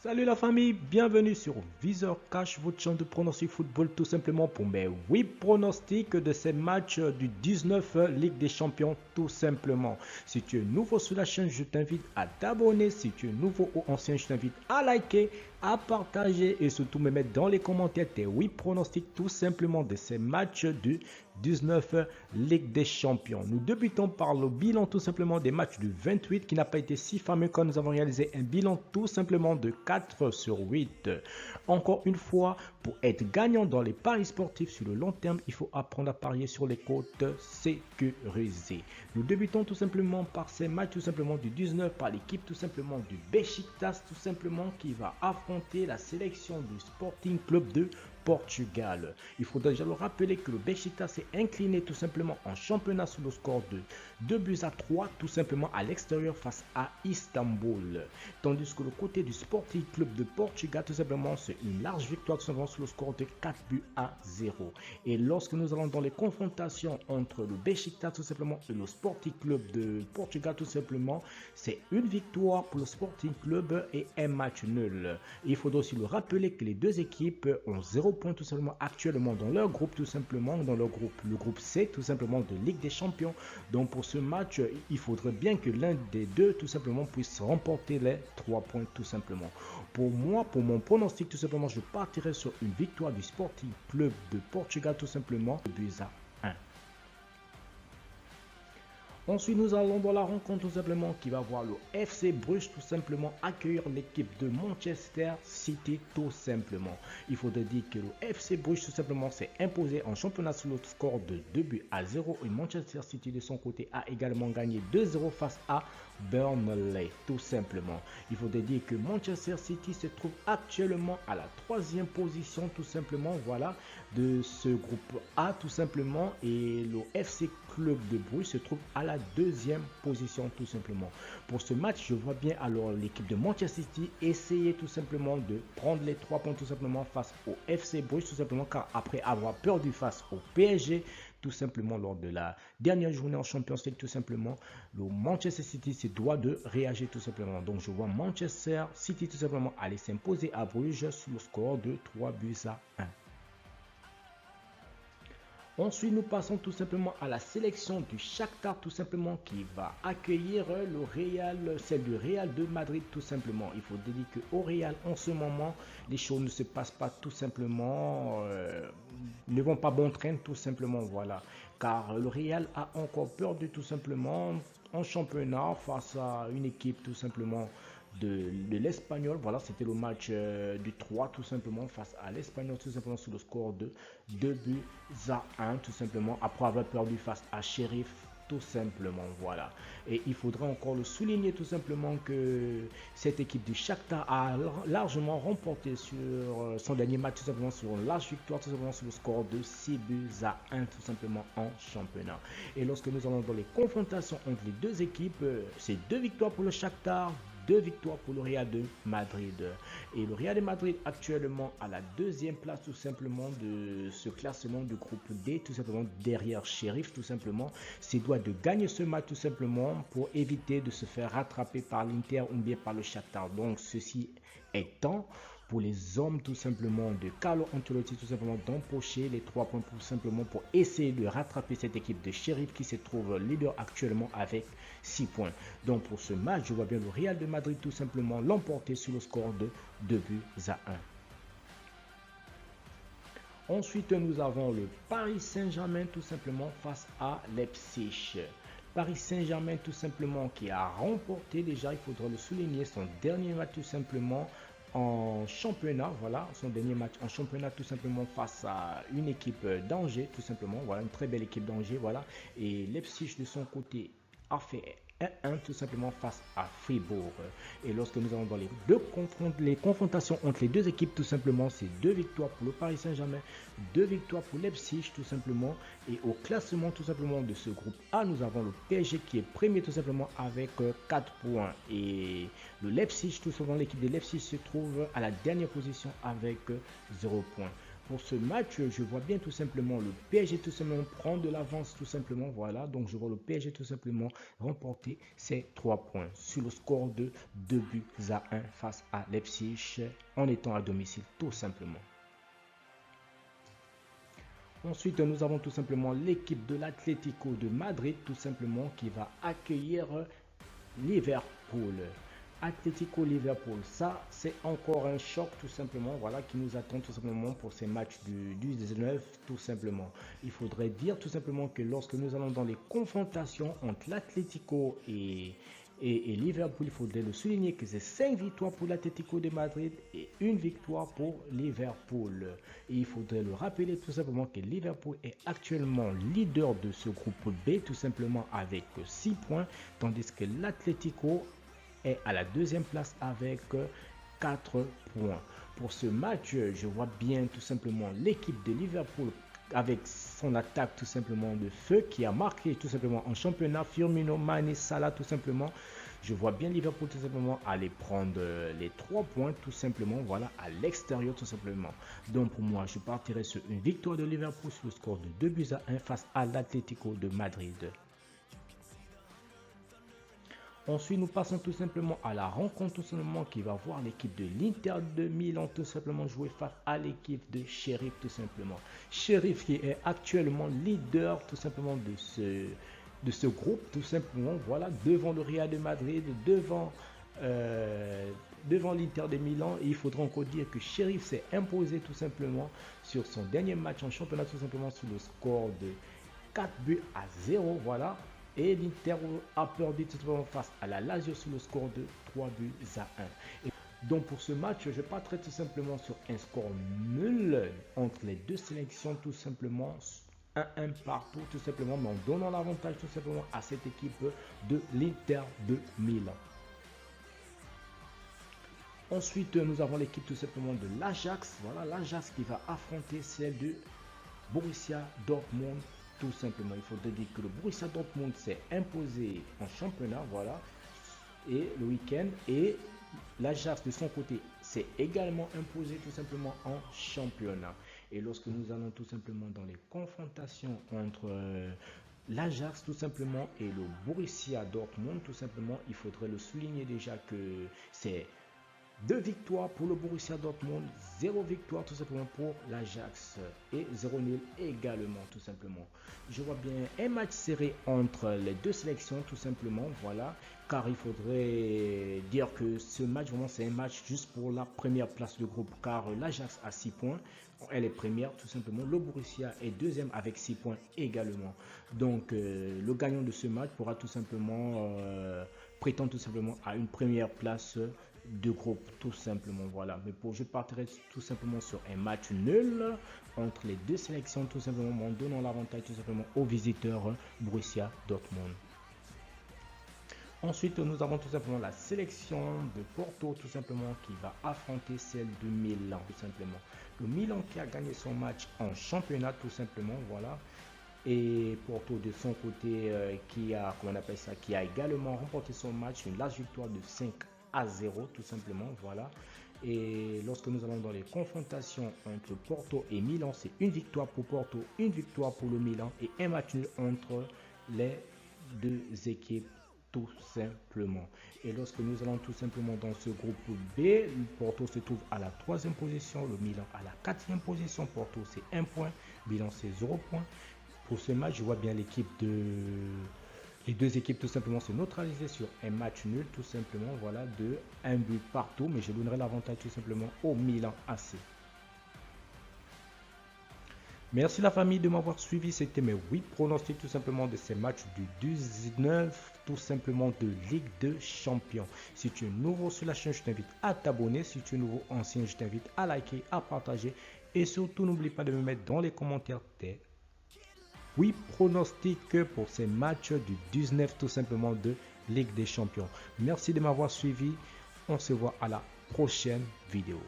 Salut la famille, bienvenue sur Viseur Cash, votre chaîne de pronostic football tout simplement pour mes 8 pronostics de ces matchs du 19 Ligue des Champions tout simplement. Si tu es nouveau sur la chaîne, je t'invite à t'abonner. Si tu es nouveau ou ancien, je t'invite à liker, à partager et surtout me mettre dans les commentaires tes 8 pronostics tout simplement de ces matchs du 19 Ligue des Champions. Nous débutons par le bilan tout simplement des matchs du 28 qui n'a pas été si fameux quand nous avons réalisé un bilan tout simplement de 4 sur 8. Encore une fois, pour être gagnant dans les paris sportifs sur le long terme, il faut apprendre à parier sur les cotes sécurisées. Nous débutons tout simplement par ces matchs tout simplement du 19 par l'équipe tout simplement du Beşiktaş tout simplement qui va affronter la sélection du Sporting Club de Portugal. Il faut déjà le rappeler que le Beşiktaş s'est incliné tout simplement en championnat sous le score de 2-3 tout simplement à l'extérieur face à Istanbul. Tandis que le côté du Sporting Club de Portugal tout simplement c'est une large victoire tout simplement sous le score de 4-0. Et lorsque nous allons dans les confrontations entre le Beşiktaş tout simplement et le Sporting Club de Portugal tout simplement, c'est une victoire pour le Sporting Club et un match nul. Il faut aussi le rappeler que les deux équipes ont 0 points tout simplement actuellement dans leur groupe tout simplement, dans leur groupe, le groupe C tout simplement de Ligue des Champions. Donc pour ce match, il faudrait bien que l'un des deux tout simplement puisse remporter les 3 points tout simplement. Pour moi, pour mon pronostic tout simplement, je partirai sur une victoire du Sporting Club de Portugal tout simplement, 2-1. Ensuite, nous allons dans la rencontre tout simplement qui va voir le FC Bruges tout simplement accueillir l'équipe de Manchester City tout simplement. Il faudrait dire que le FC Bruges tout simplement s'est imposé en championnat sous le score de 2-0 et Manchester City de son côté a également gagné 2-0 face à Burnley tout simplement. Il faudrait dire que Manchester City se trouve actuellement à la 3e position tout simplement voilà de ce groupe A tout simplement et le FC Club de Bruges se trouve à la 2e position tout simplement. Pour ce match, je vois bien alors l'équipe de Manchester City essayer tout simplement de prendre les 3 points tout simplement face au FC Bruges tout simplement car après avoir perdu face au PSG tout simplement lors de la dernière journée en Champions League tout simplement, le Manchester City se doit de réagir tout simplement. Donc je vois Manchester City tout simplement aller s'imposer à Bruges sous le score de 3-1. Ensuite, nous passons tout simplement à la sélection du Shakhtar tout simplement qui va accueillir le Real, celle du Real de Madrid tout simplement. Il faut dire qu'au Real en ce moment, les choses ne se passent pas tout simplement, ne vont pas bon train tout simplement voilà. Car le Real a encore perdu tout simplement en championnat face à une équipe tout simplement de l'Espagnol. Voilà, c'était le match du 3 tout simplement face à l'Espagnol tout simplement sous le score de 2-1 tout simplement après avoir perdu face à Sheriff tout simplement voilà. Et il faudra encore le souligner tout simplement que cette équipe du Shakhtar a largement remporté sur son dernier match tout simplement sur une large victoire tout simplement sur le score de 6-1 tout simplement en championnat. Et lorsque nous allons dans les confrontations entre les deux équipes, c'est 2 victoires pour le Shakhtar, 2 victoires pour le Real de Madrid. Et le Real de Madrid actuellement à la 2e place tout simplement de ce classement du groupe D, tout simplement derrière Sheriff tout simplement. C'est doit de gagner ce match tout simplement pour éviter de se faire rattraper par l'Inter ou bien par le Shakhtar. Donc ceci étant, pour les hommes tout simplement de Carlo Ancelotti tout simplement d'empocher les 3 points tout simplement pour essayer de rattraper cette équipe de Sheriff qui se trouve leader actuellement avec 6 points. Donc pour ce match, je vois bien le Real de Madrid tout simplement l'emporter sur le score de 2-1. Ensuite, nous avons le Paris Saint-Germain tout simplement face à Leipzig. Paris Saint-Germain tout simplement qui a remporté déjà, il faudra le souligner, son dernier match tout simplement en championnat, voilà, son dernier match en championnat tout simplement face à une équipe d'Angers tout simplement, voilà, une très belle équipe d'Angers, voilà, et Leipzig de son côté a fait 1-1 tout simplement face à Fribourg. Et lorsque nous allons dans les confrontations entre les deux équipes tout simplement, c'est 2 victoires pour le Paris Saint-Germain, 2 victoires pour Leipzig tout simplement. Et au classement tout simplement de ce groupe A, nous avons le PSG qui est premier tout simplement avec 4 points. Et le Leipzig tout simplement, l'équipe de Leipzig se trouve à la dernière position avec 0 points. Pour ce match, je vois bien tout simplement le PSG tout simplement prendre de l'avance tout simplement. Voilà, donc je vois le PSG tout simplement remporter ses 3 points sur le score de 2-1 face à Leipzig en étant à domicile tout simplement. Ensuite, nous avons tout simplement l'équipe de l'Atlético de Madrid tout simplement qui va accueillir Liverpool. Atlético Liverpool, ça c'est encore un choc tout simplement, voilà, qui nous attend tout simplement pour ces matchs du 19 tout simplement. Il faudrait dire tout simplement que lorsque nous allons dans les confrontations entre l'Atlético et Liverpool, il faudrait le souligner que c'est 5 victoires pour l'Atlético de Madrid et 1 victoire pour Liverpool. Et il faudrait le rappeler tout simplement que Liverpool est actuellement leader de ce groupe B tout simplement avec 6 points, tandis que l'Atlético est à la deuxième place avec 4 points. Pour ce match, je vois bien tout simplement l'équipe de Liverpool avec son attaque tout simplement de feu qui a marqué tout simplement en championnat, Firmino, Mané, Salah tout simplement. Je vois bien Liverpool tout simplement aller prendre les 3 points tout simplement, voilà, à l'extérieur tout simplement. Donc pour moi, je partirai sur une victoire de Liverpool sur le score de 2-1 face à l'Atlético de Madrid. Ensuite, nous passons tout simplement à la rencontre tout simplement qui va voir l'équipe de l'Inter de Milan tout simplement jouer face à l'équipe de Sheriff tout simplement. Sheriff qui est actuellement leader tout simplement de ce groupe tout simplement, voilà, devant le Real de Madrid, devant l'Inter de Milan. Et il faudra encore dire que Sheriff s'est imposé tout simplement sur son dernier match en championnat tout simplement sur le score de 4-0, voilà. Et l'Inter a perdu tout simplement face à la Lazio sur le score de 3-1. Et donc pour ce match, je partirai tout simplement sur un score nul entre les deux sélections tout simplement. 1-1 partout tout simplement, mais en donnant l'avantage tout simplement à cette équipe de l'Inter de Milan. Ensuite, nous avons l'équipe tout simplement de l'Ajax. Voilà, l'Ajax qui va affronter celle de Borussia Dortmund. Tout simplement, il faut dire que le Borussia Dortmund s'est imposé en championnat, voilà, et le week-end, et l'Ajax de son côté s'est également imposé tout simplement en championnat. Et lorsque nous allons tout simplement dans les confrontations entre l'Ajax tout simplement et le Borussia Dortmund tout simplement, il faudrait le souligner déjà que c'est 2 victoires pour le Borussia Dortmund, 0 victoire tout simplement pour l'Ajax et 0 nul également tout simplement. Je vois bien un match serré entre les deux sélections tout simplement, voilà, car il faudrait dire que ce match vraiment c'est un match juste pour la première place de groupe, car l'Ajax a 6 points, elle est première tout simplement, le Borussia est deuxième avec 6 points également. Donc le gagnant de ce match pourra tout simplement prétendre tout simplement à une première place de groupe tout simplement, voilà. Mais je partirai tout simplement sur un match nul entre les deux sélections tout simplement, en donnant l'avantage tout simplement aux visiteurs Borussia Dortmund. Ensuite, nous avons tout simplement la sélection de Porto tout simplement qui va affronter celle de Milan tout simplement. Le Milan qui a gagné son match en championnat tout simplement, voilà. Et Porto de son côté qui a, comment on appelle ça, qui a également remporté son match, une large victoire de 5-0 tout simplement, voilà. Et lorsque nous allons dans les confrontations entre Porto et Milan, c'est une victoire pour Porto, une victoire pour le Milan et un match nul entre les deux équipes tout simplement. Et lorsque nous allons tout simplement dans ce groupe B, Porto se trouve à la 3e position, le Milan à la 4e position. Porto c'est 1 point, Milan c'est 0 point. Pour ce match, je vois bien les deux équipes tout simplement se neutraliser sur un match nul tout simplement, voilà, de 1 but partout, mais je donnerai l'avantage tout simplement au Milan AC. Merci la famille de m'avoir suivi, c'était mes 8 pronostics tout simplement de ces matchs du 19 tout simplement de Ligue de Champions. Si tu es nouveau sur la chaîne, je t'invite à t'abonner. Si tu es nouveau ancien, je t'invite à liker, à partager et surtout n'oublie pas de me mettre dans les commentaires tes 8 pronostics pour ces matchs du 19 tout simplement de Ligue des Champions. Merci de m'avoir suivi. On se voit à la prochaine vidéo.